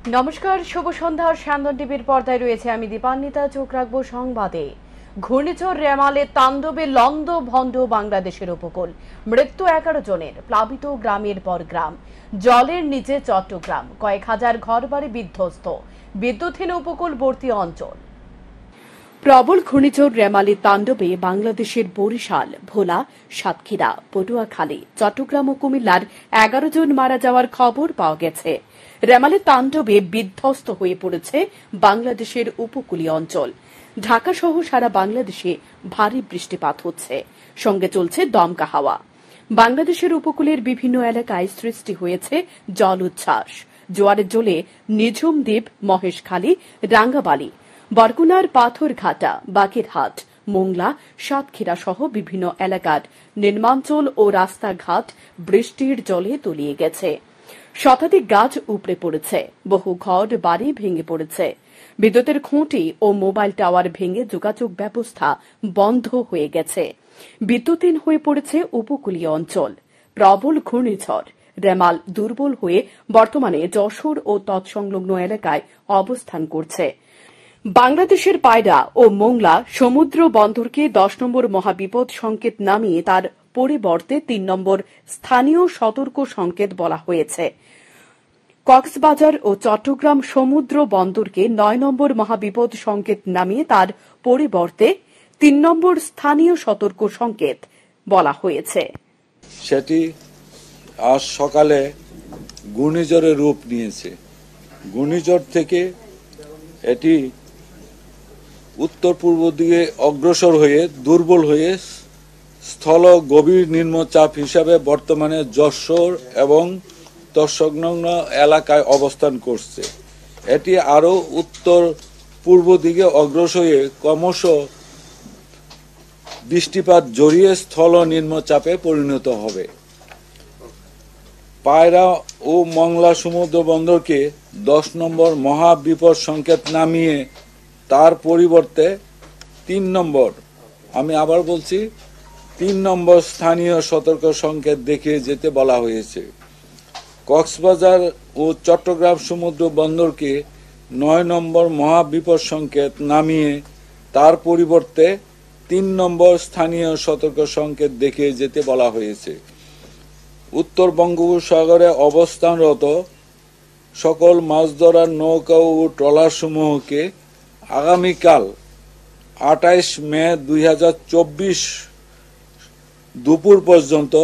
নমস্কার, শুভ সন্ধ্যার স্যান্দন টিভির পর্দায় রয়েছে আমি দীপান্বিতা। চোখ রাখবো সংবাদে। ঘূর্ণিঝড় রেমালে তাণ্ডবে লন্দ ভন্ড বাংলাদেশের উপকূল। মৃত্যু 11 জনের, প্লাবিত গ্রামের পর গ্রাম। জলের নিচে চট্টগ্রাম, কয়েক হাজার ঘরবাড়ি বিধ্বস্ত, বিদ্যুৎহীন উপকূলবর্তী অঞ্চল। প্রবল ঘূর্ণিঝড় রেমালে তাণ্ডবে বাংলাদেশের বরিশাল, ভোলা, সাতক্ষীরা, পটুয়াখালী, চট্টগ্রাম ও কুমিল্লার 11 জন মারা যাওয়ার খবর পাওয়া গেছে। রেমালে তাণ্ডবে বিধ্বস্ত হয়ে পড়েছে বাংলাদেশের উপকূলীয় অঞ্চল। ঢাকা সহ সারা বাংলাদেশে ভারী বৃষ্টিপাত হচ্ছে, সঙ্গে চলছে দমকা হাওয়া। বাংলাদেশের উপকূলের বিভিন্ন এলাকায় সৃষ্টি হয়েছে জল উচ্ছ্বাস। জোয়ারের জলে নিঝুম দ্বীপ, মহেশখালী, রাঙ্গাবালী, বরগুনার পাথরঘাটা, বাগেরহাট, মোংলা, সাতক্ষীরা সহ বিভিন্ন এলাকার নিম্নাঞ্চল ও রাস্তাঘাট বৃষ্টির জলে তলিয়ে গেছে। শতাধিক গাছ উপড়ে পড়েছে, বহু ঘর বাড়ি ভেঙে পড়েছে। বিদ্যুতের খুঁটি ও মোবাইল টাওয়ার ভেঙে যোগাযোগ ব্যবস্থা বন্ধ হয়ে গেছে। বিদ্যুৎহীন হয়ে পড়েছে উপকূলীয় অঞ্চল। প্রবল ঘূর্ণিঝড় রেমাল দুর্বল হয়ে বর্তমানে যশোর ও তৎসংলগ্ন এলাকায় অবস্থান করছে। বাংলাদেশের পায়রা ও মোংলা সমুদ্র বন্দরকে 10 নম্বর মহাবিপদ সংকেত নামিয়ে তার পরিবর্তে 3 নম্বর স্থানীয় সতর্ক সংকেত বলা হয়েছে। কক্সবাজার ও চট্টগ্রাম সমুদ্র বন্দরকে 9 নম্বর মহাবিপদ সংকেত নামিয়ে তার পরিবর্তে 3 নম্বর স্থানীয় সতর্ক সংকেত বলা হয়েছে। সেটি আজ সকালে ঘূর্ণিঝড়ের রূপ নিয়েছে। ঘূর্ণিঝড় থেকে এটি উত্তর পূর্ব দিকে অগ্রসর হয়ে দুর্বল হয়ে স্থল গভীর নিম্নচাপ হিসাবে বর্তমানে যশোর এবং তৎসংলগ্ন এলাকায় অবস্থান করছে। এটি আরও উত্তর পূর্ব দিকে অগ্রসর হয়ে ক্রমশ বৃষ্টিপাত জড়িয়ে স্থল নিম্নচাপে পরিণত হবে। পায়রা ও মংলা সমুদ্র বন্দরকে 10 নম্বর মহাবিপদ সংকেত নামিয়ে তার পরিবর্তে 3 নম্বর, আমি আবার বলছি, 3 নম্বর স্থানীয় সতর্ক সংকেত দেখিয়ে যেতে বলা হয়েছে। কক্সবাজার ও চট্টগ্রাম সমুদ্র বন্দরকে 9 নম্বর মহাবিপদ সংকেত নামিয়ে তার পরিবর্তে 3 নম্বর স্থানীয় সতর্ক সংকেত দেখিয়ে যেতে বলা হয়েছে। উত্তর বঙ্গোপসাগরে অবস্থানরত সকল মাছ ধরার নৌকা ও ট্রলার সমূহকে আগামীকাল 28 মে 2024 দুপুর পর্যন্ত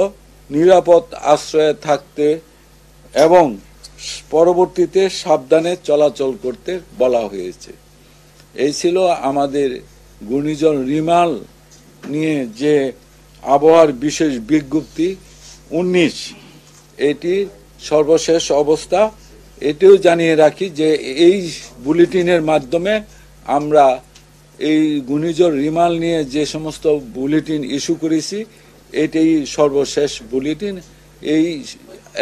নিরাপদ আশ্রয়ে থাকতে এবং পরবর্তীতে সাবধানে চলাচল করতে বলা হয়েছে। এই ছিল আমাদের ঘূর্ণিঝড় রিমাল নিয়ে যে আবহাওয়ার বিশেষ বিজ্ঞপ্তি 19, এটি সর্বশেষ অবস্থা। এটিও জানিয়ে রাখি যে এই বুলেটিনের মাধ্যমে আমরা এই ঘূর্ণিঝড় রিমাল নিয়ে যে সমস্ত বুলেটিন ইস্যু করেছি এটাই সর্বশেষ বুলেটিন।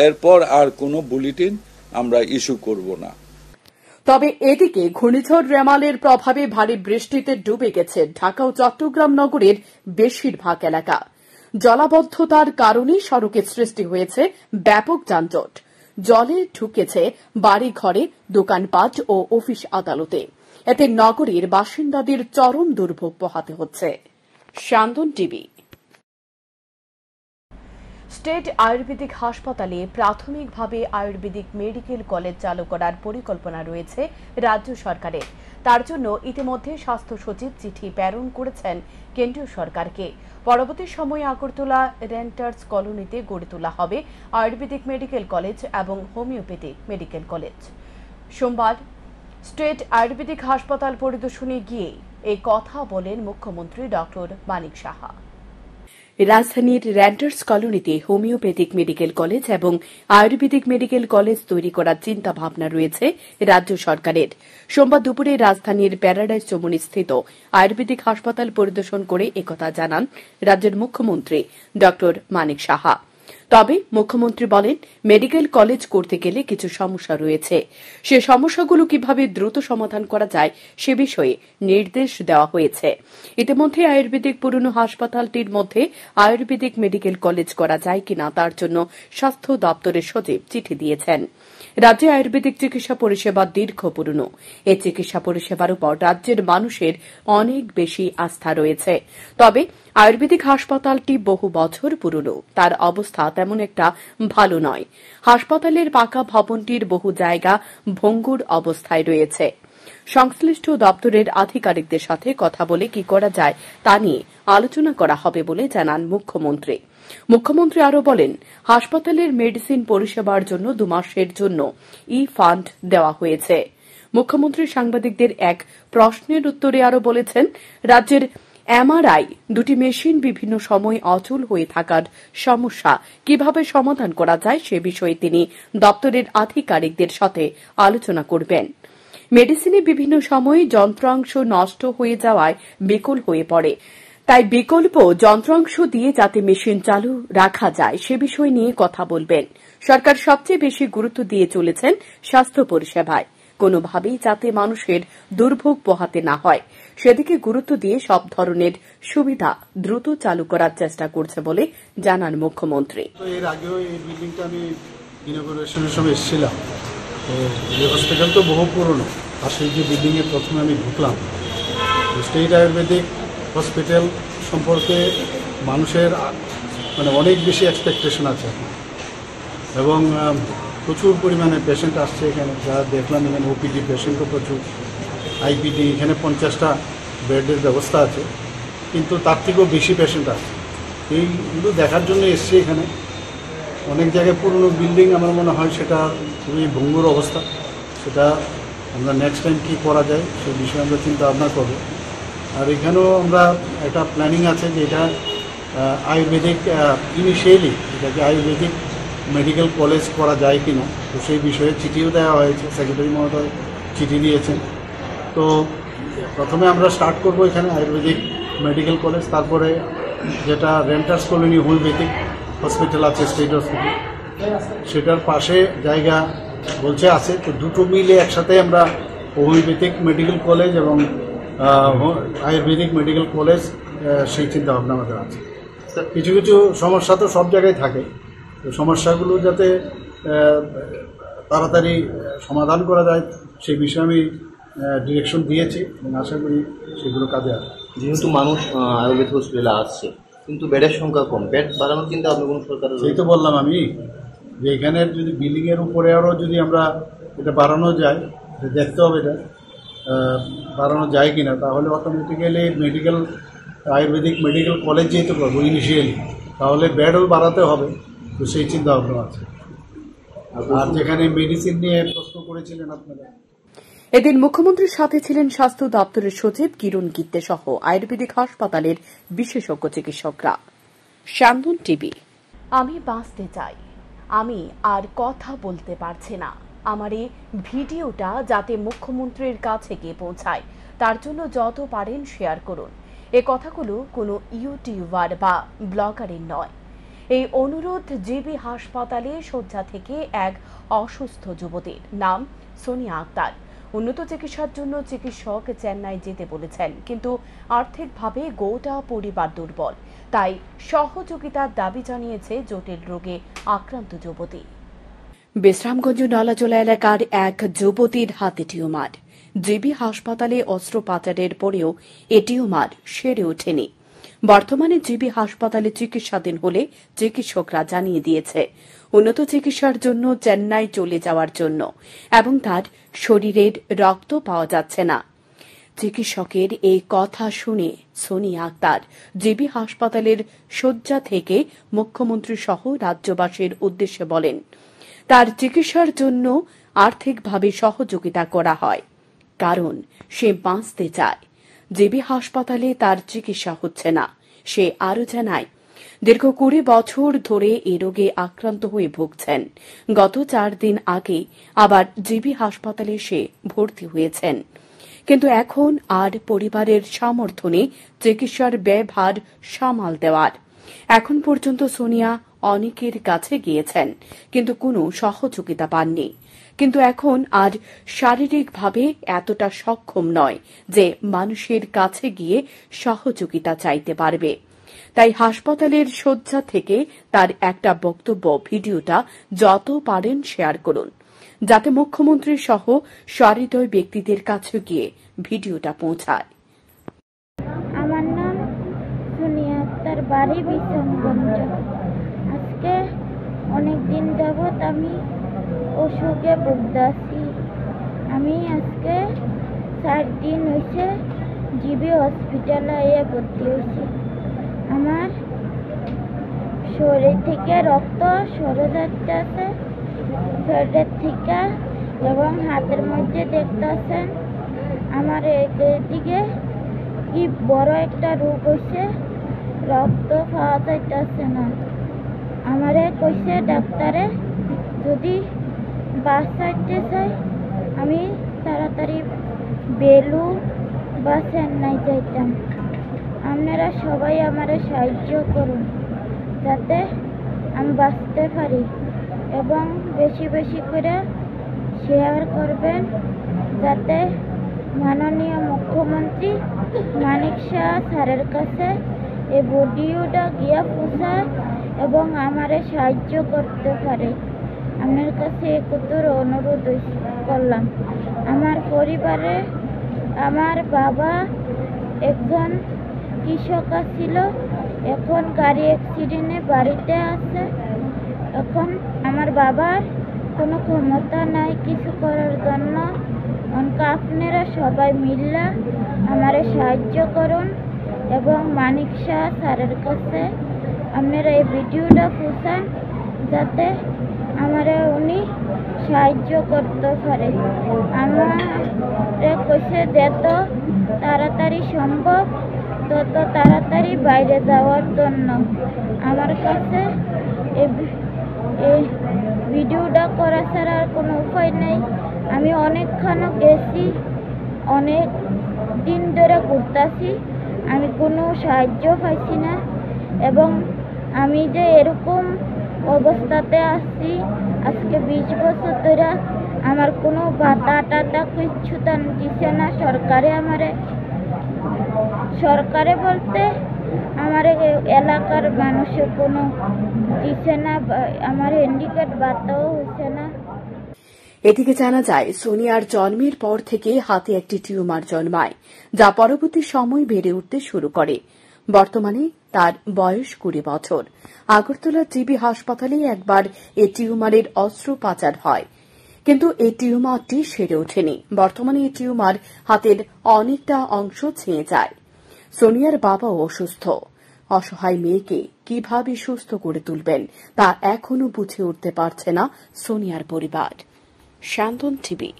এরপর আর কোনো বুলেটিন আমরা ইস্যু করব না। তবে এদিকে ঘূর্ণিঝড় রেমালের প্রভাবে ভারী বৃষ্টিতে ডুবে গেছে ঢাকা ও চট্টগ্রাম নগরের বেশিরভাগ এলাকা। জলাবদ্ধতার কারণে সড়কে সৃষ্টি হয়েছে ব্যাপক যানজট। জলে ঢুকেছে বাড়ি ঘরে, দোকানপাট ও অফিস আদালতে। এতে নগরীর বাসিন্দাদের চরম দুর্ভোগ পোহাতে হচ্ছে। স্যান্দন টিভি। স্টেট আয়ুর্বেদিক হাসপাতালে প্রাথমিকভাবে আয়ুর্বেদিক মেডিকেল কলেজ চালু করার পরিকল্পনা রয়েছে রাজ্য সরকারের। তার জন্য ইতিমধ্যে স্বাস্থ্য সচিব চিঠি প্রেরণ করেছেন কেন্দ্রীয় সরকারকে। পরবর্তী সময়ে আগরতলা রেন্টার্স কলোনিতে গড়ে তোলা হবে আয়ুর্বেদিক মেডিকেল কলেজ এবং হোমিওপ্যাথিক মেডিকেল কলেজ। সোমবার স্টেট আয়ুর্বেদিক হাসপাতাল পরিদর্শনে গিয়ে এই কথা বলেন মুখ্যমন্ত্রী ডক্টর মানিক সাহা। রাজধানীর রেন্টার্স কলোনিতে হোমিওপ্যাথিক মেডিকেল কলেজ এবং আয়ুর্বেদিক মেডিকেল কলেজ তৈরি করার চিন্তা ভাবনা রয়েছে রাজ্য সরকারের। সোমবার দুপুরে রাজধানীর প্যারাডাইস চৌমুহনী স্থিত আয়ুর্বেদিক হাসপাতাল পরিদর্শন করে একথা জানান রাজ্যের মুখ্যমন্ত্রী ডক্টর মানিক সাহা। তবে মুখ্যমন্ত্রী বলেন, মেডিকেল কলেজ করতে গেলে কিছু সমস্যা রয়েছে। সে সমস্যাগুলো কিভাবে দ্রুত সমাধান করা যায় সে বিষয়ে নির্দেশ দেওয়া হয়েছে। ইতিমধ্যে আয়ুর্বেদিক পুরনো হাসপাতালটির মধ্যে আয়ুর্বেদিক মেডিকেল কলেজ করা যায় কিনা তার জন্য স্বাস্থ্য দপ্তরের সচিব চিঠি দিয়েছেন। রাজ্যে আয়ুর্বেদিক চিকিৎসা পরিষেবা দীর্ঘ পুরনো। এই চিকিৎসা পরিষেবার উপর রাজ্যের মানুষের অনেক বেশি আস্থা রয়েছে। তবে আয়ুর্বেদিক হাসপাতালটি বহু বছর পুরনো, তার অবস্থা তেমন একটা ভালো নয়। হাসপাতালের পাকা ভবনটির বহু জায়গা ভঙ্গুর অবস্থায় রয়েছে। সংশ্লিষ্ট দপ্তরের আধিকারিকদের সাথে কথা বলে কি করা যায় তা নিয়ে আলোচনা করা হবে বলে জানান মুখ্যমন্ত্রী। মুখ্যমন্ত্রী আরও বলেন, হাসপাতালের মেডিসিন পরিষেবার জন্য 2 মাসের জন্য ফান্ড দেওয়া হয়েছে। মুখ্যমন্ত্রী সাংবাদিকদের এক প্রশ্নের উত্তরে আরও বলেছেন, রাজ্যের এমআরআই 2টি মেশিন বিভিন্ন সময় অচল হয়ে থাকার সমস্যা কিভাবে সমাধান করা যায় সে বিষয়ে তিনি দপ্তরের আধিকারিকদের সাথে আলোচনা করবেন। মেডিসিনে বিভিন্ন সময়ে যন্ত্রাংশ নষ্ট হয়ে যাওয়ায় বিকল হয়ে পড়ে, তাই বিকল্প যন্ত্রাংশ দিয়ে যাতে মেশিন চালু রাখা যায় সে বিষয় নিয়ে কথা বলবেন। সরকার সবচেয়ে বেশি গুরুত্ব দিয়ে চলেছেন স্বাস্থ্য পরিষেবায়। কোনোভাবেই যাতে মানুষের দুর্ভোগ পোহাতে না হয় সেদিকে গুরুত্ব দিয়ে সব ধরনের সুবিধা দ্রুত চালু করার চেষ্টা করছে বলে জানান মুখ্যমন্ত্রী। এর আগেও এই বিল্ডিংটা আমি ইনগুরেশনের সময় এসেছিলাম। তো এই হসপিটাল তো বহু পুরনো, আর সেই যে বিল্ডিংয়ে প্রথমে আমি ঢুকলাম, স্টেট আয়ুর্বেদিক হসপিটাল সম্পর্কে মানুষের মানে অনেক বেশি এক্সপেকটেশন আছে এবং প্রচুর পরিমাণে পেশেন্ট আসছে এখানে। যা দেখলাম এখানে ওপিডি পেশেন্টও প্রচুর, আইপিডি, এখানে 50টা বেডের ব্যবস্থা আছে, কিন্তু তার থেকেও বেশি পেশেন্ট আছে। এইগুলো দেখার জন্য এসছে এখানে। অনেক জায়গায় পুরনো বিল্ডিং আমার মনে হয় সেটা খুবই ভঙ্গুর অবস্থা। সেটা আমরা নেক্সট টাইম কী করা যায় সেই বিষয়ে আমরা চিন্তা ভাবনা করবো। আর এখানেও আমরা একটা প্ল্যানিং আছে যে এটা আয়ুর্বেদিক ইনিশিয়ালি এটাকে আয়ুর্বেদিক মেডিকেল কলেজ করা যায় কি না, তো সেই বিষয়ে চিঠিও দেওয়া হয়েছে। সেক্রেটারি মহোদয় চিঠি দিয়েছেন। তো প্রথমে আমরা স্টার্ট করব এখানে আয়ুর্বেদিক মেডিকেল কলেজ, তারপরে যেটা রেন্টার্স কলোনি হোমিওপ্যাথিক হসপিটাল আছে স্টেট হসপিটাল, সেটার পাশে জায়গা বলছে আছে। তো দুটো মিলে একসাথে আমরা হোমিওপ্যাথিক মেডিকেল কলেজ এবং আয়ুর্বেদিক মেডিকেল কলেজ সেই চিন্তা ভাবনা আমাদের আছে। কিছু কিছু সমস্যা তো সব জায়গায় থাকে, তো সমস্যাগুলো যাতে তাড়াতাড়ি সমাধান করা যায় সেই বিষয়ে আমি ডিরেকশন দিয়েছি এবং আশা করি সেগুলো কাজে আসবে। যেহেতু মানুষ আয়ুর্বেদ হসপিটালে আসছে কিন্তু বেডের সংখ্যা কম, বেড বাড়ানোর চিন্তা আপনি কোন সরকারের? সেই তো বললাম আমি যে এখানের যদি বিল্ডিংয়ের উপরে আরও যদি আমরা এটা বাড়ানো যায়, দেখতে হবে এটা বাড়ানো যায় কিনা, তাহলে automatically medical Ayurvedic medical college যেহেতু করবো ইনিশিয়ালি, তাহলে বেডও বাড়াতে হবে। তো সেই চিন্তা ভাবনা আছে। আর যেখানে মেডিসিন নিয়ে প্রশ্ন করেছিলেন আপনারা, এদিন মুখ্যমন্ত্রীর সাথে ছিলেন স্বাস্থ্য দপ্তরের সচিব কিরণ গিত্তে সহ আয়ুর্বেদিক হাসপাতালের বিশেষজ্ঞ চিকিৎসকরা। শান্তন টিভি। আমি বাঁচতে চাই, আমি আর কথা বলতে পারছি না। আমার এই ভিডিওটা যাতে মুখ্যমন্ত্রীর কাছে গিয়ে পৌঁছায় তার জন্য যত পারেন শেয়ার করুন। এ কথাগুলো কোনো ইউটিউবার বা ব্লগারের নয়। এই অনুরোধ জিবি হাসপাতালে শয্যা থেকে এক অসুস্থ যুবতীর, নাম সোনিয়া আক্তার। উন্নত চিকিৎসার জন্য চিকিৎসক চেন্নাই যেতে বলেছেন, কিন্তু আর্থিকভাবে গোটা পরিবার দুর্বল, তাই সহযোগিতার দাবি জানিয়েছে জটিল রোগে আক্রান্ত যুবতী। বিশ্রামগঞ্জ নলাজোলা এলাকার এক যুবতীর হাতে টিউমার। জিবি হাসপাতালে অস্ত্রোপচারের পরেও এ টিউমার সেরে ওঠেনি। বর্তমানে জিবি হাসপাতালে চিকিৎসাধীন হলে চিকিৎসকরা জানিয়ে দিয়েছে উন্নত চিকিৎসার জন্য চেন্নাই চলে যাওয়ার জন্য, এবং তার শরীরের রক্ত পাওয়া যাচ্ছে না। চিকিৎসকের এই কথা শুনে সোনিয়া আক্তার জিবি হাসপাতালের শয্যা থেকে মুখ্যমন্ত্রী সহ রাজ্যবাসীর উদ্দেশ্যে বলেন, তার চিকিৎসার জন্য আর্থিকভাবে সহযোগিতা করা হয়, কারণ সে বাঁচতে চায়। জিবি হাসপাতালে তার চিকিৎসা হচ্ছে না। সে আরও জানায়, দীর্ঘ 20 বছর ধরে এ রোগে আক্রান্ত হয়ে ভুগছেন। গত 4 দিন আগে আবার জিবি হাসপাতালে সে ভর্তি হয়েছেন, কিন্তু এখন আর পরিবারের সামর্থ্য নেই চিকিৎসার ব্যয়ভার সামাল দেওয়ার। এখন পর্যন্ত সোনিয়া অনেকের কাছে গিয়েছেন, কিন্তু কোনো সহযোগিতা পাননি। কিন্তু এখন আর শারীরিকভাবে এতটা সক্ষম নয় যে মানুষের কাছে গিয়ে সহযোগিতা চাইতে পারবে। তাই হাসপাতালের শয্যা থেকে তার একটা বক্তব্য ভিডিওটা যত পারেন শেয়ার করুন, যাতে মুখ্যমন্ত্রী সহ সহৃদয় ব্যক্তিদের কাছে গিয়ে ভিডিওটা পৌঁছায়। আমার নাম সোনিয়া আক্তার, বাড়ি বিশনগঞ্জ। আজকে অনেক দিন যাবৎ আমি অসুখে ভুগতাছি। আমি আজকে 4 দিন হয়েছে জিবি হসপিটালে ভর্তি হয়েছি। আমার শরীর থেকে রক্ত সরে যাচ্ছে, পেটের থেকে এবং হাতের মধ্যে দেখতেছেন আমার দিকে কি বড় একটা রোগ হয়েছে, রক্ত পাওয়া যাইতেছে না। আমারে কইছে ডাক্তারে যদি বাঁচাইতে চাই আমি তাড়াতাড়ি বেলু বা চেন্নাই যাইতাম। আপনারা সবাই আমারে সাহায্য করুন যাতে আমি বাঁচতে পারি, এবং বেশি বেশি করে শেয়ার করবেন যাতে মাননীয় মুখ্যমন্ত্রী মানিক শাহ স্যারের কাছে এই ভিডিওটা গিয়া পৌঁছায় এবং আমারে সাহায্য করতে পারে। আপনার কাছে কতর অনুরোধ করলাম। আমার পরিবারে আমার বাবা একজন কৃষক ছিল, এখন গাড়ি অ্যাক্সিডেন্টে বাড়িতে আছে। এখন আমার বাবার কোনো ক্ষমতা নাই কিছু করার জন্য। আপনারা সবাই মিলে আমারে সাহায্য করুন এবং মানিক শাহ স্যারের কাছে আপনারা এই ভিডিওটা পৌঁছান যাতে আমারে উনি সাহায্য করতে পারে। আমারে কইছে যত তাড়াতাড়ি সম্ভব তত তাড়াতাড়ি বাইরে যাওয়ার জন্য। আমার কাছে এই ভিডিওটা করা ছাড়া আর কোনো উপায় নেই। আমি অনেকখানো গেছি, অনেক দিন ধরে ঘুরতেছি, আমি কোনো সাহায্য পাইছি না। এবং আমি যে এরকম অবস্থাতে আছি আজকে 20 বছর ধরে, আমার কোনো ভাতা টাতা কিচ্ছু দিচ্ছে না সরকারে বলতে আমার এলাকার মানুষের কোনো দিচ্ছে না, আমার হ্যান্ডিক্যাপ ভাতাও হচ্ছে না। এদিকে জানা যায় সোনিয়ার জন্মের পর থেকে হাতে একটি টিউমার জন্মায়, যা পরবর্তী সময় বেড়ে উঠতে শুরু করে। বর্তমানে তার বয়স 20 বছর। আগরতলা জিবি হাসপাতালে একবার এই টিউমারের অস্ত্রোপচার হয়, কিন্তু এই টিউমারটি সেরে ওঠেনি। বর্তমানে এই টিউমার হাতের অনেকটা অংশ ছেয়ে যায়। সোনিয়ার বাবাও অসুস্থ। অসহায় মেয়েকে কিভাবে সুস্থ করে তুলবেন তা এখনো বুঝে উঠতে পারছে না সোনিয়ার পরিবার। শান্তন টিভি।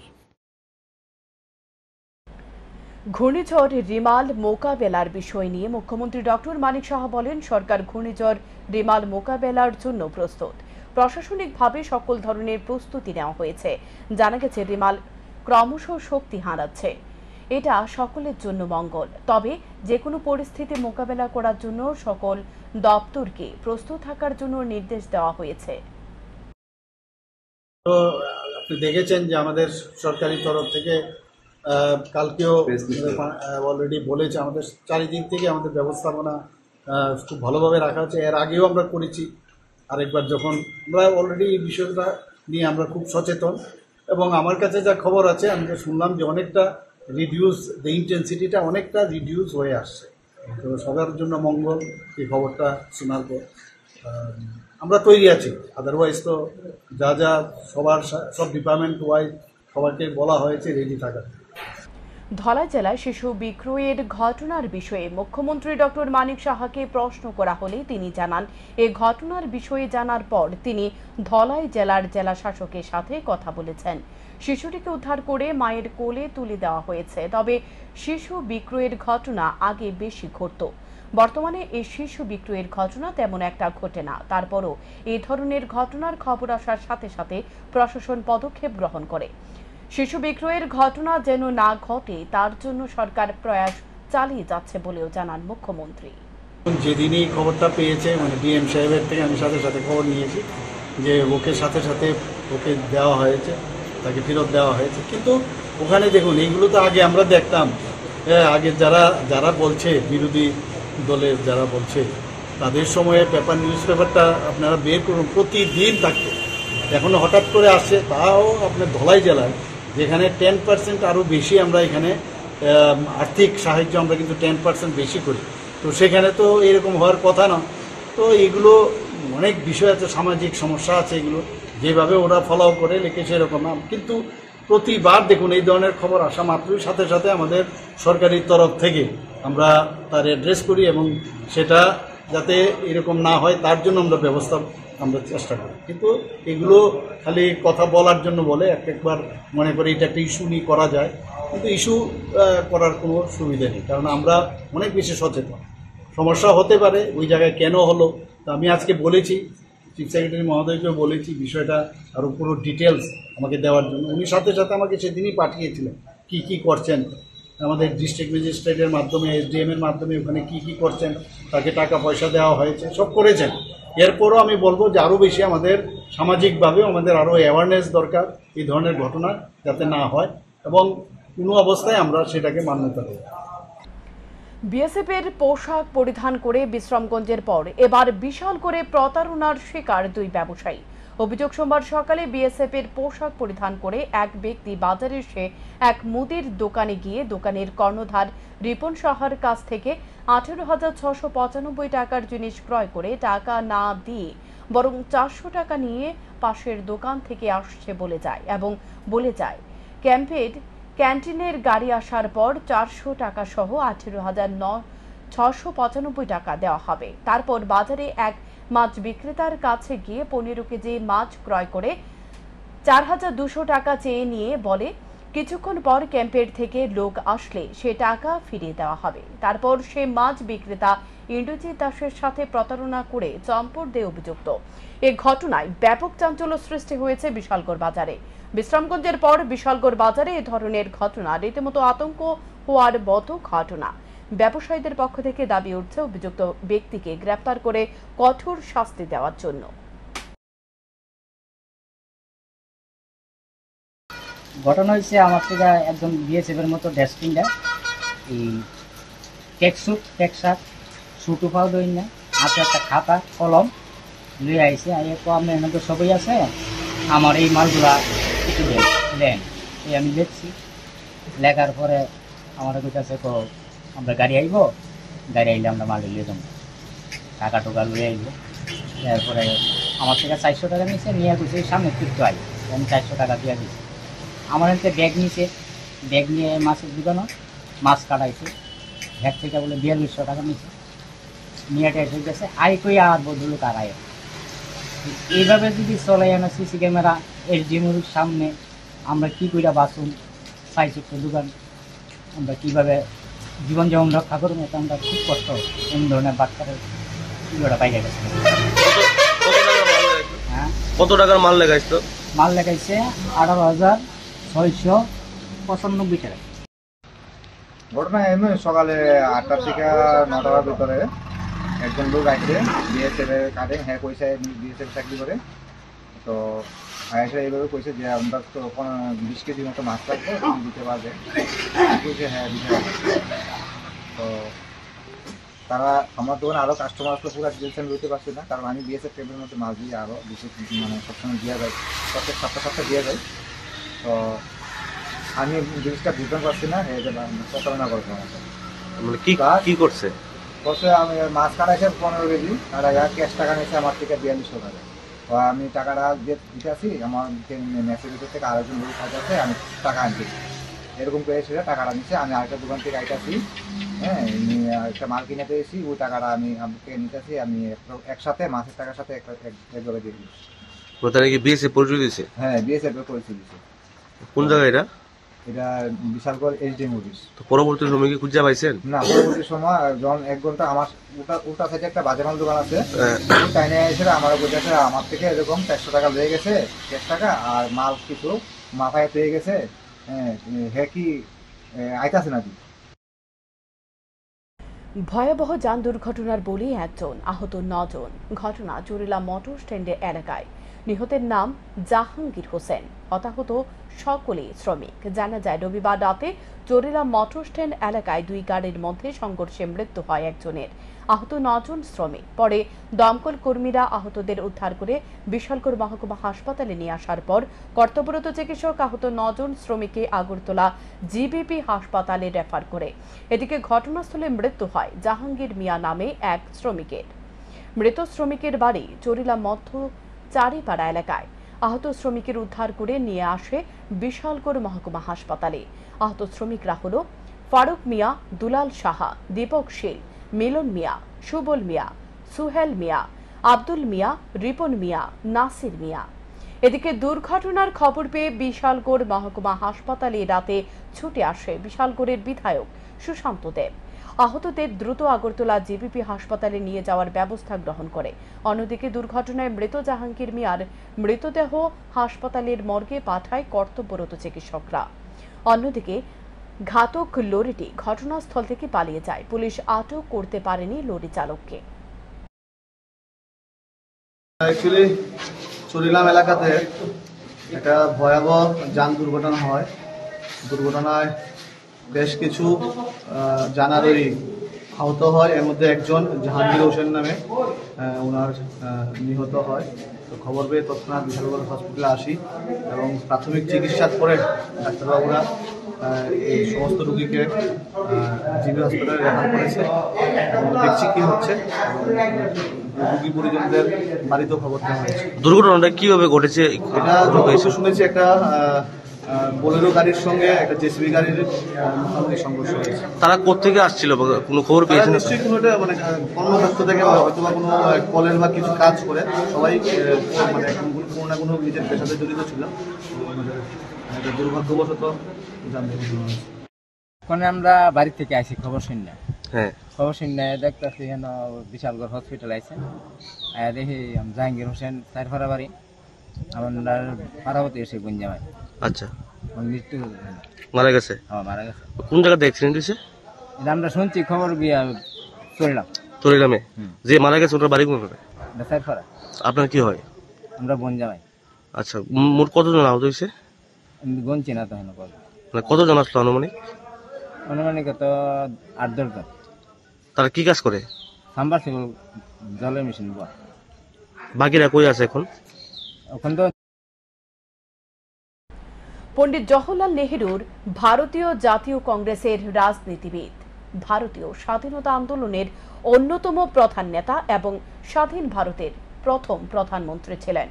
ঘূর্ণিঝড় রিমাল মোকাবেলার বিষয় নিয়ে মুখ্যমন্ত্রী ডক্টর মানিক সাহা বলেন, সরকার ঘূর্ণিঝড় রিমাল মোকাবেলার জন্য প্রস্তুত। প্রশাসনিকভাবে সকল ধরনের প্রস্তুতি নেওয়া হয়েছে। জানা গেছে রিমাল ক্রমশ শক্তি হারাচ্ছে, এটা সকলের জন্য মঙ্গল। তবে যে কোনো পরিস্থিতি মোকাবেলা করার জন্য সকল দপ্তরকে প্রস্তুত থাকার জন্য নির্দেশ দেওয়া হয়েছে। তো আপনি দেখেছেন যে আমাদের সরকারি তরফ থেকে কালকেও অলরেডি বলেছে, আমাদের চারিদিক থেকে আমাদের ব্যবস্থাপনা খুব ভালোভাবে রাখা হচ্ছে। এর আগেও আমরা করেছি আরেকবার, যখন আমরা অলরেডি এই বিষয়টা নিয়ে আমরা খুব সচেতন। এবং আমার কাছে যা খবর আছে, আমি যে শুনলাম যে অনেকটা রিডিউস, ইন্টেন্সিটিটা অনেকটা রিডিউস হয়ে আসছে। তো সবার জন্য মঙ্গল এই খবরটা শোনার পর আমরা তৈরি আছি। আদারওয়াইজ তো যা সব ডিপার্টমেন্ট ওয়াইজ সবাইকে বলা হয়েছে রেডি থাকার। ধলাই জেলায় শিশু বিক্রয়ের ঘটনার বিষয়ে মুখ্যমন্ত্রী ডক্টর মানিক সাহাকে প্রশ্ন করা হলে তিনি জানান, এই ঘটনার বিষয়ে জানার পর তিনি ধলাই জেলার জেলা শাসকের সাথে কথা বলেছেন। শিশুটিকে উদ্ধার করে মায়ের কোলে তুলে দেওয়া হয়েছে। তবে শিশু বিক্রয়ের ঘটনা আগে বেশি ঘটত। বর্তমানে এই শিশু বিক্রয়ের ঘটনা তেমন একটা ঘটে না। তারপরও এই ধরনের ঘটনার খবর আসার সাথে সাথে প্রশাসন পদক্ষেপ গ্রহণ করে। শিশু বিক্রয়ের ঘটনা যেন না ঘটে তার জন্য সরকার প্রয়াস চালিয়ে যাচ্ছে বলেও জানান মুখ্যমন্ত্রী। যেদিনই খবরটা পেয়েছে মানে ডিএম সাহেবের থেকে আমি সাথে সাথে খবর নিয়েছি যে ওকে সাথে সাথে ওকে দেওয়া হয়েছে, তাকে ফেরত দেওয়া হয়েছে। কিন্তু ওখানে দেখুন এইগুলো তো আগে আমরা দেখতাম, আগে যারা বলছে বিরোধী দলের যারা বলছে তাদের সময়ে নিউজ পেপারটা আপনারা বের করুন, প্রতিদিন থাকতো। এখন হঠাৎ করে আসছে, তাও আপনার ধলাই জেলায় যেখানে 10% আরও বেশি আমরা এখানে আর্থিক সাহায্য আমরা কিন্তু 10% বেশি করি, তো সেখানে তো এরকম হওয়ার কথা না। তো এগুলো অনেক বিষয় আছে, সামাজিক সমস্যা আছে, এগুলো যেভাবে ওরা ফলো করে লিখেছে এরকম না। কিন্তু প্রতিবার দেখুন এই ধরনের খবর আসা মাত্রই সাথে সাথে আমাদের সরকারি তরফ থেকে আমরা তার অ্যাড্রেস করি এবং সেটা যাতে এরকম না হয় তার জন্য আমরা চেষ্টা করি। কিন্তু এগুলো খালি কথা বলার জন্য বলে একবার মনে করি এটা একটা ইস্যু নিয়ে করা যায়, কিন্তু ইস্যু করার কোনো সুবিধা নেই, কারণ আমরা অনেক বেশি সচেতন। সমস্যা হতে পারে ওই জায়গায় কেন হলো, তা আমি আজকে বলেছি, চিফ সেক্রেটারি মহোদয়কেও বলেছি বিষয়টা আরও পুরো ডিটেলস আমাকে দেওয়ার জন্য। উনি সাথে সাথে আমাকে সেদিনই পাঠিয়েছিলেন কি করছেন, আমাদের ডিস্ট্রিক্ট ম্যাজিস্ট্রেটের মাধ্যমে, SDM এর মাধ্যমে ওখানে কি করছেন, তাকে টাকা পয়সা দেওয়া হয়েছে, সব করেছেন। এরপরও আমি বলবো যে আরও বেশি আমাদের সামাজিকভাবে আমাদের আরও অ্যাওয়ারনেস দরকার এই ধরনের ঘটনা যাতে না হয়, এবং কোনো অবস্থায় আমরা সেটাকে মান্যতা দেব। বিএসএফের পোশাক পরিধান করে বিশ্রামগঞ্জের পর এবার বিশাল করে প্রতারণার শিকার দুই ব্যবসায়ী। অভিযোগ, সোমবার সকালে বিএসএফের পোশাক পরিধান করে এক ব্যক্তি বাজারে এসে এক মুদির দোকানে গিয়ে দোকানের কর্ণধার রিপন সাহার কাছ থেকে 18,695 টাকার জিনিস ক্রয় করে টাকা না দিয়ে বরং 400 টাকা নিয়ে পাশের দোকান থেকে আসছে বলে যায় এবং বলে যায় ক্যান্টিনের গাড়ি আসার পর 400 টাকা সহ 18,695 টাকা দেওয়া হবে। তারপর বাজারে এক মাছ বিক্রেতার কাছে গিয়ে 15 কেজি মাছ ক্রয় করে 4,200 টাকা চেয়ে নিয়ে বলে কিছুক্ষণ পর ক্যাম্পের থেকে লোক আসলে সে টাকা ফিরিয়ে দেওয়া হবে। তারপর সে মাছ বিক্রেতা ইন্দ্রজিৎ দাসের সাথে প্রতারণা করে চম্পট দেয় অভিযুক্ত। এ ঘটনায় ব্যাপক চাঞ্চল্য সৃষ্টি হয়েছে বিশালগড় বাজারে। বিশ্রামগঞ্জের পর বিশালগড় বাজারে এ ধরনের ঘটনা রীতিমতো আতঙ্ক হওয়ার মতো ঘটনা। ব্যবসায়ীদের পক্ষ থেকে দাবি উঠছে অভিযুক্ত ব্যক্তিকে গ্রেফতার করে কঠোর শাস্তি দেওয়ার জন্য। ঘটনা হয়েছে আমার থেকে একজন বিএসএফ এর মতো ড্রেসিংটা এই টেকসুট টেকশার্ট সুটু পাও দই না আছে, একটা খাতা কলম লুয়ে আইসে আমি এখানে তো সবই আছে, আমার এই মালগুলা একটু দেন। এই আমি লিখছি, লেখার পরে আমার কাছে আমরা গাড়ি আইব, গাড়ি আইলে আমরা মাল লিয়ে যাবো, টাকা টোকা লুয়ে আইব। তারপরে আমার থেকে 400 টাকা নিয়েছে, নিয়ে গেছে সামনে একটু আই, আমি 400 টাকা দিয়ে দিচ্ছি। আমার এতে ব্যাগ নিয়েছে, ব্যাগ নিয়ে মাছের দোকানে মাছ কাটাইছে, ব্যাগ থেকে বলে 4200 টাকা নিয়েছে, নিয়ে এসে গেছে আই কই আর বদলুক আর আয়। এইভাবে যদি চলে না সিসি ক্যামেরা SDMর সামনে আমরা কি কইরা বাসুন 400 দোকান আমরা কীভাবে জীবনযাপন রক্ষা করবো, এটা আমরা খুব কষ্ট। এমন ধরনের বাচ্চাদের ভিডিওটা পাইয়া গেছে। হ্যাঁ, কত টাকার মাল লেগাইছো? মাল লেগাইছে 18,695 টাকা। ঘটনা এমনি সকালে 8টা থেকে 9টার ভিতরে একজন লোক আসছে বিএসএফ এর কাটে, হ্যাঁ কইসে বিএসএফ চাকরি করে, তো আয়সা এইভাবে কইছে যে আমরা তো 20 কেজি মতো মাছ রাখবো, তুমি দিতে পারবে? কইছে হ্যাঁ দিতে পারবে। তো তারা আমার দোকানে আরও কাস্টমার আসলে পুরো ডিটেলস আমি বলতে পারছি না, কারণ আমি বিএসএফ টেবিলের মধ্যে মাছ দিয়ে আরও বিশেষ মানে সবসময় দেওয়া যায়, প্রত্যেক সপ্তাহে দেওয়া যায়। তো আমি জিনিসটা বুঝতে পারছি না, এই যে প্রতারণা করছে আমাকে। মানে কি করছে? বলছে আমি মাছ কাটাইছে 15 কেজি, আর ক্যাশ টাকা নিয়েছে আমার থেকে 4200 টাকা। তো আমি টাকাটা দিতে আসি, আমার মেসেজের থেকে আরেকজন লোক আছে, আমি টাকা আনছি, এরকম করে সেটা টাকাটা নিচ্ছে। আমি আরেকটা দোকান থেকে আইতাছি, হ্যাঁ একটা মাল কিনে পেয়েছি, ওই টাকাটা আমি থেকে নিতেছি, আমি একসাথে মাছের টাকার সাথে একভাবে দিয়ে দিচ্ছি। প্রতারণা কি বিএসএফ পরিচয় দিয়েছে? হ্যাঁ বিএসএফ এর পরিচয় দিচ্ছে। কোন জায়গায় এটা? এটা বিশালগড় SDM অফিস। তো পরবর্তী সময় কি খুঁজে পাইছেন? না, পরবর্তী সময় যখন 1 ঘন্টা আমার উল্টা সাইডে একটা বাজে মাল দোকান আছে, তাই নিয়ে এসে আমার বলতেছে আমার থেকে এরকম 400 টাকা লেগে গেছে, 100 টাকা আর মাল কিছু মাথায় পেয়ে গেছে, হ্যাঁ কি আইতাছে নাকি। ভয়াবহ যান দুর্ঘটনার বলি একজন, আহত 9 জন। ঘটনা চুরিলা মোটর স্ট্যান্ডের এলাকায়। নিহতের নাম জাহাঙ্গীর হোসেন। হতাহত সকলেই শ্রমিক। জানা যায় রবিবার রাতে চুরিলা মোটর স্ট্যান্ড এলাকায় দুই গাড়ির মধ্যে সংঘর্ষে মৃত্যু হয় একজনের। আহত 9 জন শ্রমিক। পরে দমকল কর্মীরা আহতদের উদ্ধার করে বিশালগড় মহকুমা হাসপাতালে নিয়ে আসার পর কর্তব্যরত চিকিৎসক আহত 9 জন শ্রমিককে আগরতলা জিবিপি হাসপাতালে রেফার করে। এদিকে ঘটনাস্থলে মৃত্যু হয় জাহাঙ্গীর মিয়া নামে এক শ্রমিকের। মৃত শ্রমিকের বাড়ি চরিলা মধ্য চারিপাড়া এলাকায়। আহত শ্রমিকের উদ্ধার করে নিয়ে আসে বিশালগড় মহকুমা হাসপাতালে। আহত শ্রমিকরা হল ফারুক মিয়া, দুলাল সাহা, দীপক শীল, মিলন মিয়া, সুবল মিয়া, সুহেল মিয়া, আব্দুল মিয়া, রিপন মিয়া, নাসির মিয়া। এদিকে দুর্ঘটনার খবর পেয়ে বিশালগড় মহকুমা হাসপাতালে রাতে ছুটে আসে বিশালগড়ের বিধায়ক সুশান্ত দেব। আহতদের দ্রুত আগরতলা জিবিপি হাসপাতালে নিয়ে যাওয়ার ব্যবস্থা গ্রহণ করে। অন্যদিকে দুর্ঘটনায় মৃত জাহাঙ্গীর মিয়ার মৃতদেহ হাসপাতালের মর্গে পাঠায় কর্তব্যরত চিকিৎসকরা। অন্যদিকে ঘাতক লরিটি ঘটনাস্থল থেকে পালিয়ে যায়। পুলিশ আটক করতে পারেনি লরি চালককে। অ্যাকচুয়ালি চুরিলাম এলাকাতে একটা ভয়াবহ যান দুর্ঘটনা হয়। দুর্ঘটনায় বেশ কিছু জানারই আহত হয়। এর মধ্যে একজন জাহাঙ্গীর হোসেন নামে ওনার নিহত হয়। তো খবর পেয়ে তৎক্ষণাৎ বিশালগড় হসপিটালে আসি এবং প্রাথমিক চিকিৎসার পরে ডাক্তারবাবুরা এই সমস্ত রোগীকে জিবি হসপিটালে রেফার করেছে এবং দেখছি কি হচ্ছে। রোগী পরিজনদের বাড়িতেও খবর দেওয়া হয়েছে। দুর্ঘটনাটা কিভাবে ঘটেছে? এটা শুনেছি একটা বোলেরো গাড়ির সঙ্গে একটা জেসিবি গাড়ির মুখোমুখি সংঘর্ষ হয়েছে। তারা কোথেকে আসছিল, কোনো খবর পেয়েছেন? নিশ্চয়ই কোনো একটা মানে কর্মক্ষেত্র থেকে হয়তো বা কোনো কলের বা কিছু কাজ করে সবাই মানে কোনো না কোনো নিজের পেশাতে জড়িত ছিল। দুর্ভাগ্যবশত জানতে ওখানে আমরা বাড়ি থেকে আসি খবর শুনি। হ্যাঁ, খবর শুনে দেখতেছি হেন বিশালগড় হসপিটাল আছে। দেখি জাহাঙ্গীর হোসেন চারপাড়া বাড়ি, আমার পাড়াবতী এসে গুঞ্জামাই। আচ্ছা, মৃত্যু মারা গেছে? হ্যাঁ, মারা গেছে। কোন জায়গাতে অ্যাক্সিডেন্ট হয়েছে? এটা আমরা শুনছি, খবর গিয়া চললাম। চরিলামে যে মারা গেছে ওটার বাড়ি কোনটা? চারপাড়া। আপনার কি হয়? আমরা গুঞ্জামাই। আচ্ছা, মোট কতজন আহত হয়েছে? গুনছি না তো হেন মানে কতজন আসলো আনুমানিক? অনুমানিক তো 8-10 জন। তারা কি কাজ করে? সাম্বারসিবল জলের মেশিন বোয়া। বাকিরা কই আছে এখন? ওখান তো পণ্ডিত জওহরলাল নেহরুর ভারতীয় জাতীয় কংগ্রেসের রাজনীতিবিদ, ভারতীয় স্বাধীনতা আন্দোলনের অন্যতম প্রধান নেতা এবং স্বাধীন ভারতের প্রথম প্রধানমন্ত্রী ছিলেন।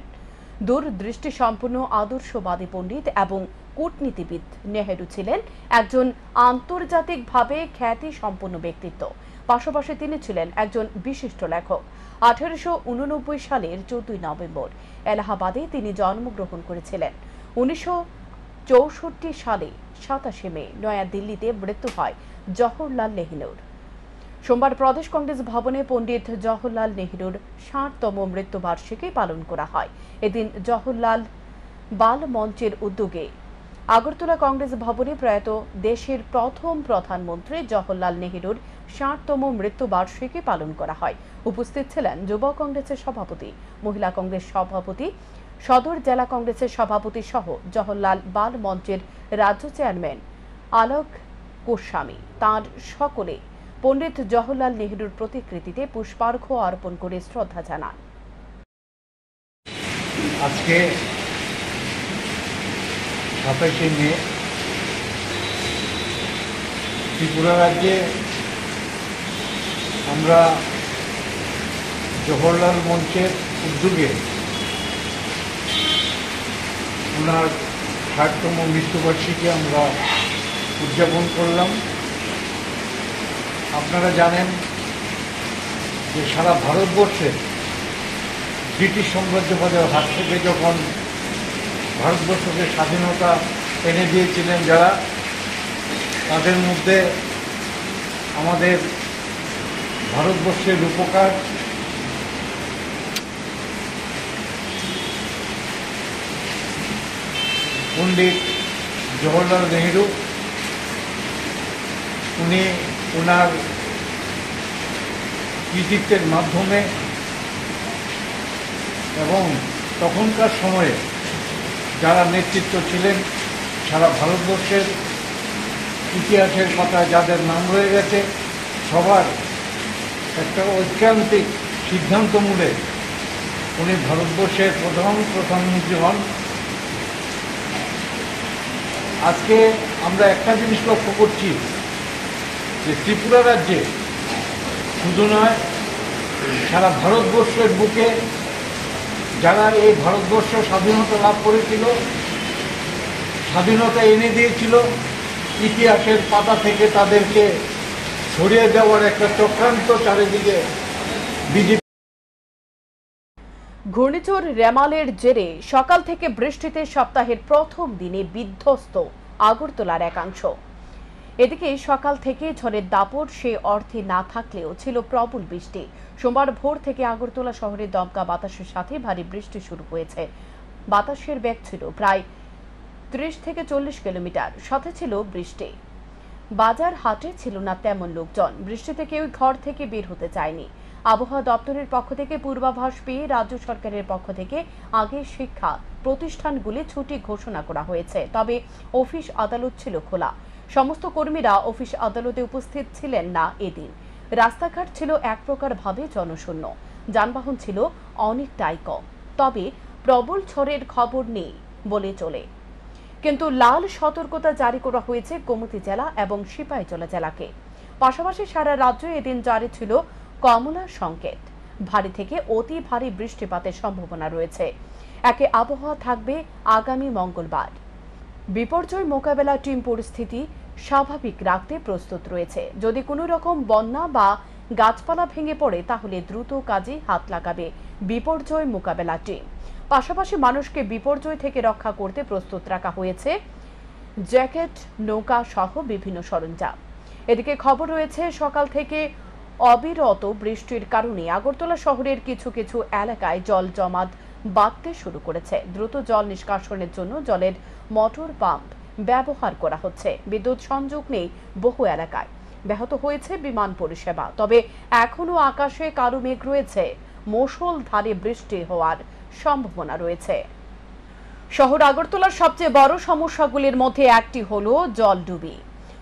দূরদৃষ্টি সম্পন্ন আদর্শবাদী পণ্ডিত এবং কূটনীতিবিদ নেহেরু ছিলেন একজন আন্তর্জাতিকভাবে খ্যাতি সম্পন্ন ব্যক্তিত্ব। পাশাপাশি তিনি ছিলেন একজন বিশিষ্ট লেখক। 1889 সালের 14 নভেম্বর এলাহাবাদে তিনি জন্মগ্রহণ করেছিলেন। 1964 সালে 27 মে নয়াদিল্লিতে মৃত্যু হয় জওহরলাল নেহরুর। সোমবার প্রদেশ কংগ্রেস ভবনে পণ্ডিত জওহরলাল নেহরুর 60তম মৃত্যুবার্ষিকী পালন করা হয়। এদিন জওহরলাল বাল মঞ্চের উদ্যোগে আগরতলা কংগ্রেস ভবনে প্রয়াত দেশের প্রথম প্রধানমন্ত্রী জওহরলাল নেহরুর 60তম মৃত্যুবার্ষিকী পালন করা হয়। উপস্থিত ছিলেন যুব কংগ্রেসের সভাপতি, মহিলা কংগ্রেস সভাপতি, সদর জেলা কংগ্রেসের সভাপতি সহ জওহরলাল বাল মঞ্চের রাজ্য চেয়ারম্যান আলোক গোস্বামী। তাঁর সকলে পণ্ডিত জওহরলাল নেহরুর প্রতিকৃতিতে পুষ্পার্ঘ্য অর্পণ করে শ্রদ্ধা জানান। আজকে 27 মে ত্রিপুরা রাজ্যে আমরা জওহরলাল মঞ্চের উদ্যোগে ওনার 60তম মৃত্যুবার্ষিকী আমরা উদযাপন করলাম। আপনারা জানেন যে সারা ভারতবর্ষে ব্রিটিশ সাম্রাজ্যবাদের হাত থেকে যখন ভারতবর্ষকে স্বাধীনতা এনে দিয়েছিলেন যারা, তাদের মধ্যে আমাদের ভারতবর্ষের রূপকার পণ্ডিত জওহরলাল নেহরু। উনি ওনার কৃতিত্বের মাধ্যমে এবং তখনকার সময়ে যারা নেতৃত্ব ছিলেন সারা ভারতবর্ষের ইতিহাসের পাতায় যাদের নাম রয়ে গেছে সবার একটা ঐকান্তিক সিদ্ধান্তমূলে উনি ভারতবর্ষের প্রধানমন্ত্রী হন। আজকে আমরা একটা জিনিস লক্ষ্য করছি যে ত্রিপুরা রাজ্যে শুধু নয় সারা ভারতবর্ষের বুকে যারা এই ভারতবর্ষ স্বাধীনতা লাভ করেছিল, স্বাধীনতা এনে দিয়েছিল, ইতিহাসের পাতা থেকে তাদেরকে সরিয়ে দেওয়ার একটা চক্রান্ত চারিদিকে বিজেপি। ঘূর্ণিঝড় রেমালের জেরে সকাল থেকে বৃষ্টিতে সপ্তাহের প্রথম দিনে বিধ্বস্ত আগরতলার একাংশ। এদিকে সকাল থেকে ঝড়ের দাপট সে অর্থে না থাকলেও ছিল প্রবল বৃষ্টি। সোমবার ভোর থেকে আগরতলা শহরে দমকা বাতাসের সাথে ভারী বৃষ্টি শুরু হয়েছে। বাতাসের বেগ ছিল প্রায় 30 থেকে 40 কিলোমিটার। সাথে ছিল বৃষ্টি। বাজার হাটে ছিল না তেমন লোকজন। বৃষ্টিতে কেউ ঘর থেকে বের হতে চায়নি। আবহাওয়া দপ্তরের পক্ষ থেকে পূর্বাভাস পেয়ে রাজ্য সরকারের পক্ষ থেকে আগে শিক্ষা প্রতিষ্ঠানগুলি ছুটি ঘোষণা করা হয়েছে। তবে অফিস আদালত ছিল খোলা। সমস্ত কর্মীরা অফিস আদালতে উপস্থিত ছিলেন না এদিন। রাস্তাঘাট ছিল এক প্রকার ভাবে জনশূন্য। যানবাহন ছিল অনেকটাই কম। তবে প্রবল ঝড়ের খবর নেই বলে চলে। কিন্তু লাল সতর্কতা জারি করা হয়েছে গোমতী জেলা এবং সিপাহীজলা জেলাকে। পাশাপাশি সারা রাজ্যে এদিন জারি ছিল কমলা সংকেত। ভারী থেকে অতি ভারী বৃষ্টিপাতের সম্ভাবনা রয়েছে। একে আবহাওয়া থাকবে আগামী মঙ্গলবার। বিপর্যয় মোকাবেলা টিম পরিস্থিতি স্বাভাবিক রাখতে প্রস্তুত রয়েছে। যদি কোনো রকম বন্যা বা গাছপালা ভেঙে পড়ে তাহলে দ্রুত কাজে হাত লাগাবে বিপর্যয় মোকাবেলা টিম। পাশাপাশি মানুষকে বিপর্যয় থেকে রক্ষা করতে প্রস্তুত রাখা হয়েছে জ্যাকেট, নৌকা সহ বিভিন্ন সরঞ্জাম। এদিকে খবর রয়েছে সকাল থেকে অবিরত বৃষ্টির কারণে আগরতলা শহরের কিছু কিছু এলাকায় জল জমাট বাঁধতে শুরু করেছে। দ্রুত জল নিষ্কাশনের জন্য জলের মোটর পাম্প ব্যবহার করা হচ্ছে। বিদ্যুৎ সংযোগ নেই বহু এলাকায়। ব্যাহত হয়েছে বিমান পরিষেবা। তবে এখনো আকাশে কালো মেঘ রয়েছে। মুষলধারে বৃষ্টি হওয়ার সম্ভাবনা রয়েছে। শহর আগরতলার সবচেয়ে বড় সমস্যাগুলির মধ্যে একটি হলো জলডুবি।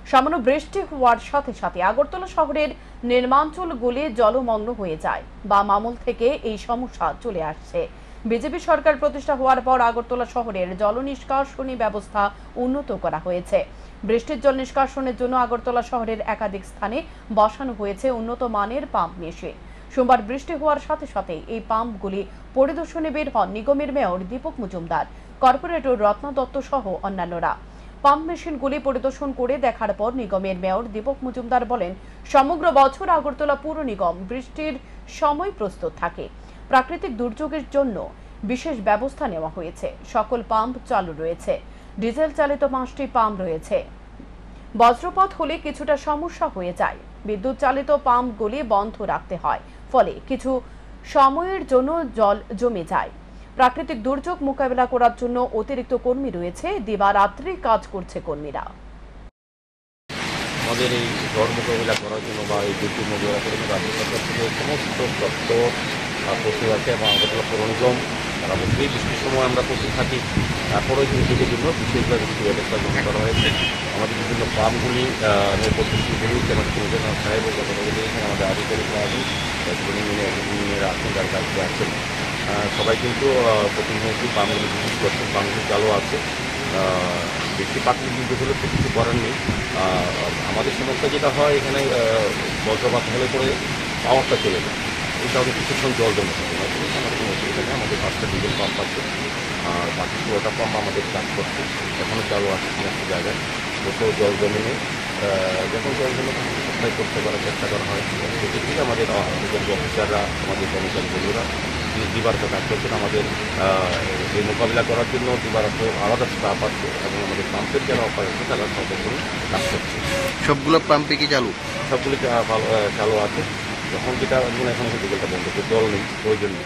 সামান্য বৃষ্টি হওয়ার সাথে সাথে আগরতলা শহরের নির্মাঞ্চলগুলি জলমগ্ন হয়ে যায়। বাম আমল থেকে এই সমস্যা চলে আসছে। বিজেপি সরকার প্রতিষ্ঠা হওয়ার পর আগরতলা শহরের জল নিষ্কাশনী ব্যবস্থা উন্নত করা হয়েছে। বৃষ্টির জল নিষ্কাশনের জন্য আগরতলা শহরের একাধিক স্থানে বসানো হয়েছে উন্নত মানের পাম্প মেশিন। সোমবার বৃষ্টি হওয়ার সাথে সাথে এই পাম্পগুলি পরিদর্শনে বের হন নিগমের মেয়র দীপক মজুমদার, কর্পোরেটর রত্না দত্ত সহ অন্যান্যরা। পাম্প মেশিনগুলি পরিদর্শন করে দেখার পর নিগমের মেয়র দীপক মজুমদার বলেন, সমগ্র বছর আগরতলা পুর নিগম বৃষ্টির সময় প্রস্তুত থাকে। প্রাকৃতিক দুর্যোগের জন্য বিশেষ ব্যবস্থা নেওয়া হয়েছে। সকল পাম্প চালু রয়েছে। ডিজেল চালিত 5টি পাম্প রয়েছে। বজ্রপাত হলে কিছুটা সমস্যা হয়ে যায়। বিদ্যুৎ চালিত পাম্পগুলি বন্ধ রাখতে হয়। ফলে কিছু সময়ের জন্য জল জমে যায়। প্রাকৃতিক দুর্যোগ মোকাবেলা করার জন্য অতিরিক্ত কর্মী রয়েছে। দিবারাত্রি কাজ করছে কর্মীরা। আমাদের এই ঝড় মোকাবিলা করার জন্য বা এই দুর্যোগ মোকাবিলা করার জন্য রাজ্য সরকার থেকে সমস্ত দপ্তর প্রস্তুত আছে এবং আগরতলা পৌর নিগম তারা অবশ্যই বৃষ্টির সময় আমরা প্রস্তুত থাকি। তারপরেও দুর্যোগের জন্য বিশেষভাবে কিছু ব্যবস্থা গ্রহণ করা হয়েছে। আমাদের বিভিন্ন পাম্পগুলি পদ্ধতিগুলি আমাদের কমিশনার সাহেব আমাদের আধিকারিকরা আছেন, ইউনিয়নের আছেন, যার কাজে আছেন। সবাই কিন্তু প্রতিনিধি পাম্পগুলি বিশেষ করছেন। পাম্পগুলি চালু আছে। বেশি প্রাকৃতিক দুর্যোগ হলে তো কিছু করার নেই। আমাদের সমস্যা যেটা হয় এখানে বজ্রপাত হলে পরে পাওয়ারটা চলে যায়। এই কারণে কিছুক্ষণ জল জমে থাকে। আমাদের কোনো অসুবিধা নেই। আমাদের 5টা ডিজেল পাম্প আছে আর বাকি 16টা পাম্প আমাদের কাজ করছে। এখনও চালু আছে সমস্ত জায়গায়। কোথাও জল জমে নেই। যখন জল জমে সাপ্লাই করতে করার চেষ্টা করা হয় সেক্ষেত্রে আমাদের অফিসাররা, আমাদের কর্মচারী বন্ধুরা দিবার কাজ করছেন। আমাদের এই মোকাবিলা করার জন্য দিবার আলাদা স্টাফ আছে এবং আমাদের পাম্পের যারা অপারেটর তারা সর্বক্ষণ কাজ করছে। সবগুলো পাম্পে কি চালু? সবগুলি চালু আছে। যখন যেটা এখন ডিজেলটা বন্ধ করতে জল নেই, ওই জন্য।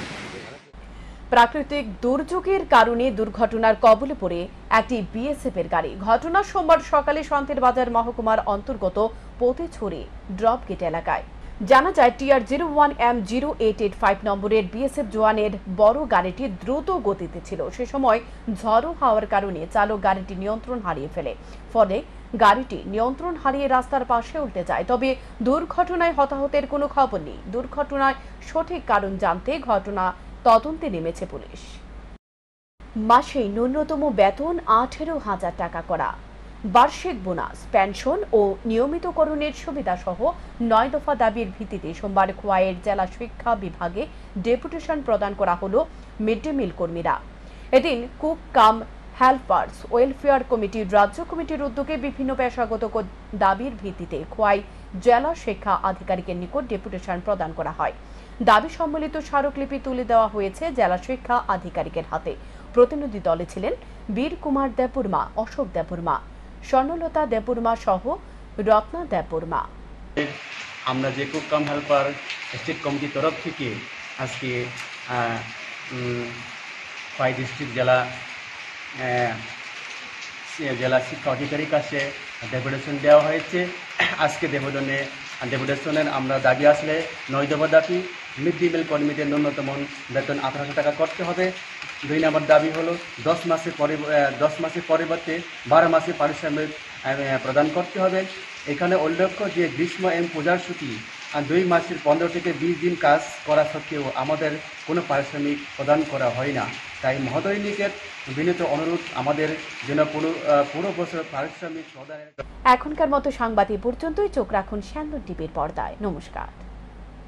প্রাকৃতিক দুর্যোগের কারণে দুর্ঘটনার কবলে পড়ে একটি বিএসএফের গাড়ি। ঘটনা সোমবার সকালে শান্তির বাজার মহকুমার অন্তর্গত পতিছড়ি ড্রপ গেট এলাকায়। জানা যায় TR01M0885 নম্বরের বিএসএফ জওয়ানের বড় গাড়িটি দ্রুত গতিতে ছিল। সে সময় ঝড়ো হাওয়ার কারণে চালক গাড়িটি নিয়ন্ত্রণ হারিয়ে ফেলে, ফলে গাড়িটি নিয়ন্ত্রণ হারিয়ে রাস্তার পাশে উল্টে যায়। তবে দুর্ঘটনায় হতাহতের কোনো খবর নেই। দুর্ঘটনার সঠিক কারণ জানতে ঘটনা তদন্তে নেমেছে পুলিশ। মাসে ন্যূনতম বেতন 18,000 টাকা করা, বার্ষিক বোনাস, পেনশন ও নিয়মিতকরণের সুবিধা সহ 9 দফা দাবির ভিত্তিতে সোমবার খোয়াইয়ের জেলা শিক্ষা বিভাগে ডেপুটেশন প্রদান করা হলো মিড ডে মিল কর্মীরা। এদিন কুক কাম হেল্পার্স ওয়েলফেয়ার কমিটির রাজ্য কমিটির উদ্যোগে বিভিন্ন পেশাগত দাবির ভিত্তিতে খোয়াই জেলা শিক্ষা আধিকারিকের নিকট ডেপুটেশন প্রদান করা হয়। দাবি সম্মিলিত স্মারকলিপি তুলে দেওয়া হয়েছে জেলা শিক্ষা আধিকারিকের হাতে। প্রতিনিধি দলে ছিলেন বীর কুমার দেববর্মা, অশোক দেববর্মা, স্বর্ণলতা দেববর্মা সহ রত্না দেববর্মা। আমরা যে কুক কাম হেল্পার স্টেট কমিটির তরফ থেকে আজকে খোয়াই ডিস্ট্রিক্ট জেলা শিক্ষা আধিকারিক কাছে ডেপুটেশন দেওয়া হয়েছে। আজকে ডেপুটেশনের আমরা দাবি আসলে 9 দফা দাবি। মিড ডে মিল কর্মীদের ন্যূনতম বেতন 18,000 টাকা করতে হবে। 2 নম্বর দাবি হলো 10 মাসের পরিবর্তে 12 মাসে পারিশ্রমিক প্রদান করতে হবে। এখানে উল্লেখ্য যে গ্রীষ্ম পূজার ছুটি 2 মাসের 15 থেকে 20 দিন কাজ করা সত্ত্বেও আমাদের কোনো পারিশ্রমিক প্রদান করা হয় না। তাই মহোদয় নিকট বিনীত অনুরোধ আমাদের যেন পুরো বছর পারিশ্রমিক প্রদানের। এখনকার মতো সংবাদ এ পর্যন্তই। চোখ রাখুন স্যান্দন টিভির পর্দায়। নমস্কার।